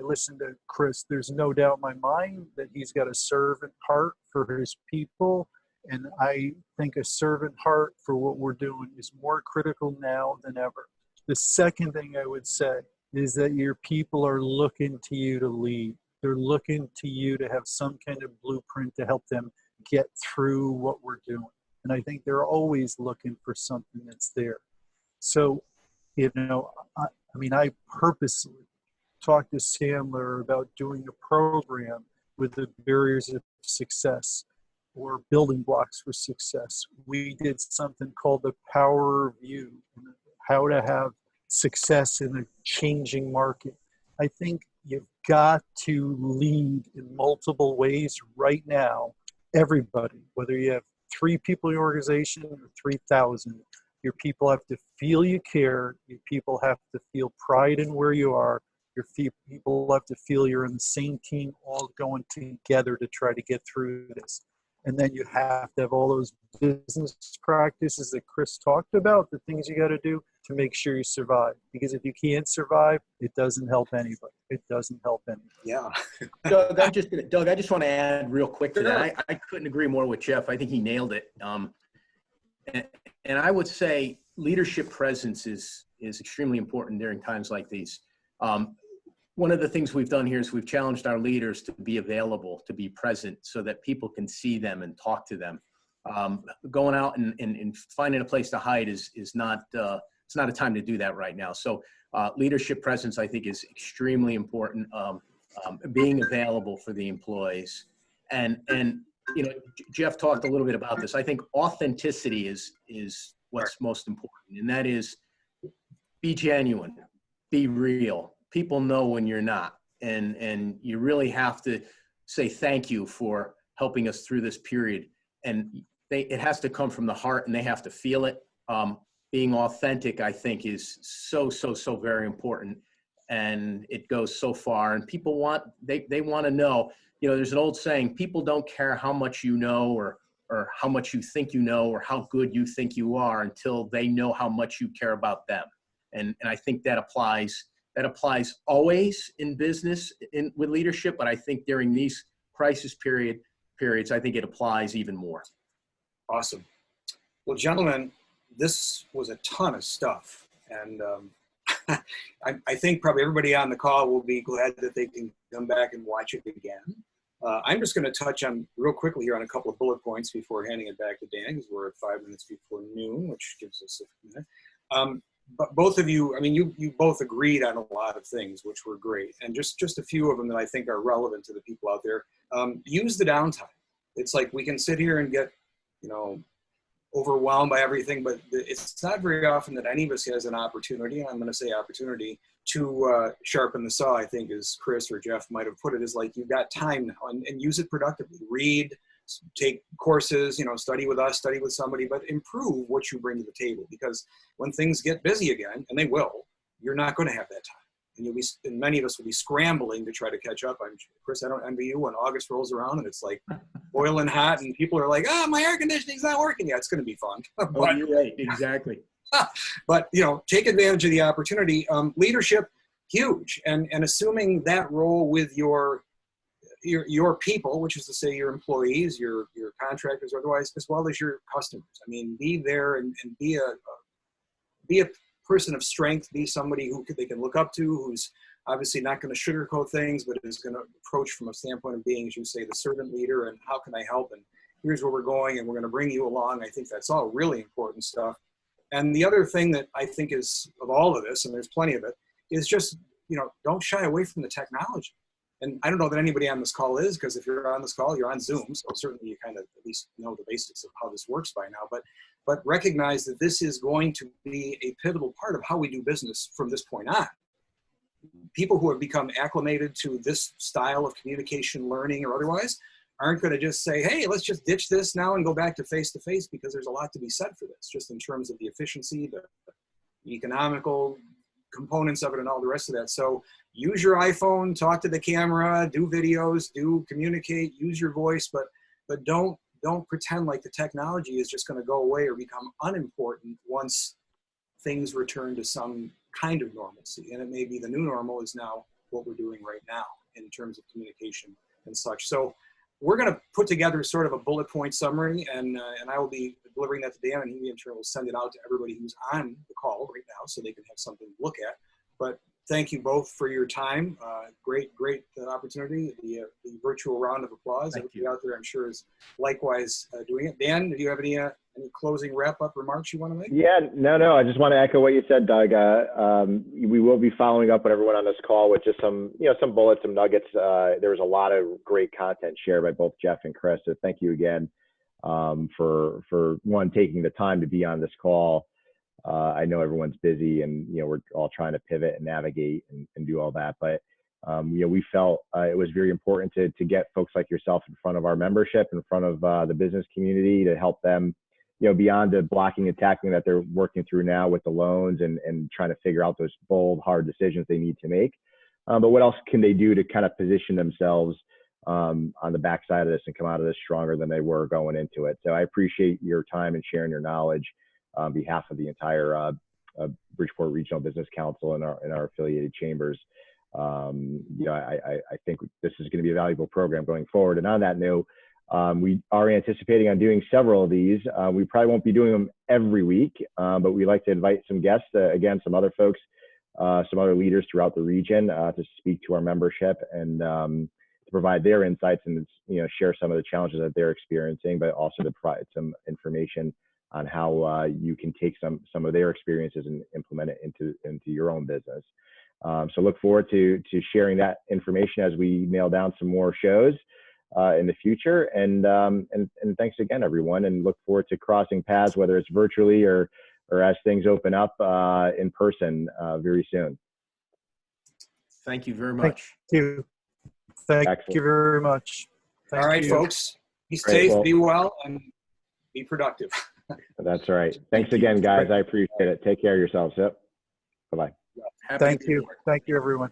listened to Chris. There's no doubt in my mind that he's got a servant heart for his people. And I think a servant heart for what we're doing is more critical now than ever. The second thing I would say is that your people are looking to you to lead. They're looking to you to have some kind of blueprint to help them get through what we're doing. And I think they're always looking for something that's there. So, I purposely talked to Sandler about doing a program with the barriers of success or building blocks for success. We did something called the Power of You, how to have success in a changing market. I think you've got to lead in multiple ways right now. Everybody, whether you have 3 people in your organization or 3,000, your people have to feel you care. Your people have to feel pride in where you are. Your people have to feel you're in the same team, all going together to try to get through this. And then you have to have all those business practices that Chris talked about, the things you got to do to make sure you survive. Because if you can't survive, it doesn't help anybody. It doesn't help anybody. Yeah. Doug, I just want to add real quick to that. I couldn't agree more with Jeff. I think he nailed it. And I would say leadership presence is extremely important during times like these. One of the things we've done here is we've challenged our leaders to be available, to be present, so that people can see them and talk to them. Going out and finding a place to hide is not it's not a time to do that right now. So leadership presence, I think, is extremely important. Being available for the employees, and Jeff talked a little bit about this. I think authenticity is what's most important, and that is be genuine, be real. People know when you're not, and you really have to say thank you for helping us through this period. And it has to come from the heart, and they have to feel it. Being authentic, I think, is so very important, and it goes so far. And people they want to know. There's an old saying: people don't care how much you know, or how much you think you know, or how good you think you are, until they know how much you care about them. And I think that applies. That applies always in business with leadership, but I think during these crisis periods, I think it applies even more. Awesome. Well, gentlemen, this was a ton of stuff. And I think probably everybody on the call will be glad that they can come back and watch it again. I'm just going to touch on real quickly here on a couple of bullet points before handing it back to Dan, because we're at 5 minutes before noon, which gives us a minute. But both of you, you both agreed on a lot of things, which were great. And just a few of them that I think are relevant to the people out there. Use the downtime. It's like we can sit here and get, overwhelmed by everything, but it's not very often that any of us has an opportunity, and I'm going to say opportunity, to sharpen the saw, I think, as Chris or Jeff might have put it, is like you've got time now, and use it productively. Read, take courses, study with us, study with somebody, but improve what you bring to the table, because when things get busy again, and they will, you're not going to have that time. And many of us will be scrambling to try to catch up. Chris, I don't envy you when August rolls around and it's like boiling hot and people are like, my air conditioning's not working yet. It's going to be fun. But, you're right. Exactly. But, take advantage of the opportunity. Leadership, huge. And assuming that role with your your people, which is to say your employees, your contractors, or otherwise, as well as your customers. I mean, be there and be a person of strength, be somebody who they can look up to, who's obviously not going to sugarcoat things, but is going to approach from a standpoint of being, as you say, the servant leader, and how can I help, and here's where we're going, and we're going to bring you along. I think that's all really important stuff. And the other thing that I think is of all of this, and there's plenty of it, is just, don't shy away from the technology. And I don't know that anybody on this call is, because if you're on this call, you're on Zoom, so certainly you kind of at least know the basics of how this works by now. But recognize that this is going to be a pivotal part of how we do business from this point on. People who have become acclimated to this style of communication, learning, or otherwise, aren't going to just say, hey, let's just ditch this now and go back to face-to-face, because there's a lot to be said for this, just in terms of the efficiency, the economical components of it, and all the rest of that. So use your iPhone, talk to the camera, do videos, communicate, use your voice, but don't pretend like the technology is just going to go away or become unimportant once things return to some kind of normalcy. And it may be the new normal is now what we're doing right now in terms of communication and such. So we're going to put together sort of a bullet point summary, and I will be delivering that to Dan, and he in turn will send it out to everybody who's on the call right now so they can have something to look at. But thank you both for your time. Great opportunity. The virtual round of applause. Everybody out there, I'm sure, is likewise doing it. Dan, do you have any closing wrap-up remarks you want to make? Yeah, no. I just want to echo what you said, Doug. We will be following up with everyone on this call with just some bullets, some nuggets. There was a lot of great content shared by both Jeff and Chris. So thank you again for one, taking the time to be on this call. I know everyone's busy, and we're all trying to pivot and navigate and do all that. But we felt it was very important to get folks like yourself in front of our membership, in front of the business community, to help them, beyond the blocking and tackling that they're working through now with the loans and trying to figure out those bold, hard decisions they need to make. But what else can they do to kind of position themselves on the backside of this and come out of this stronger than they were going into it? So I appreciate your time and sharing your knowledge on behalf of the entire Bridgeport Regional Business Council and our affiliated chambers. I think this is going to be a valuable program going forward. And on that note, we are anticipating on doing several of these. We probably won't be doing them every week, but we'd like to invite some guests, again, some other folks, some other leaders throughout the region to speak to our membership and to provide their insights and share some of the challenges that they're experiencing, but also to provide some information on how you can take some of their experiences and implement it into your own business. So look forward to sharing that information as we nail down some more shows in the future. And thanks again, everyone, and look forward to crossing paths, whether it's virtually or as things open up in person very soon. Thank you very much. Thank you very much. All right, folks. Be safe, be well, and be productive. That's right. Thanks again, guys. I appreciate it. Take care of yourselves. Yep. Bye-bye. Thank you. Thank you, everyone.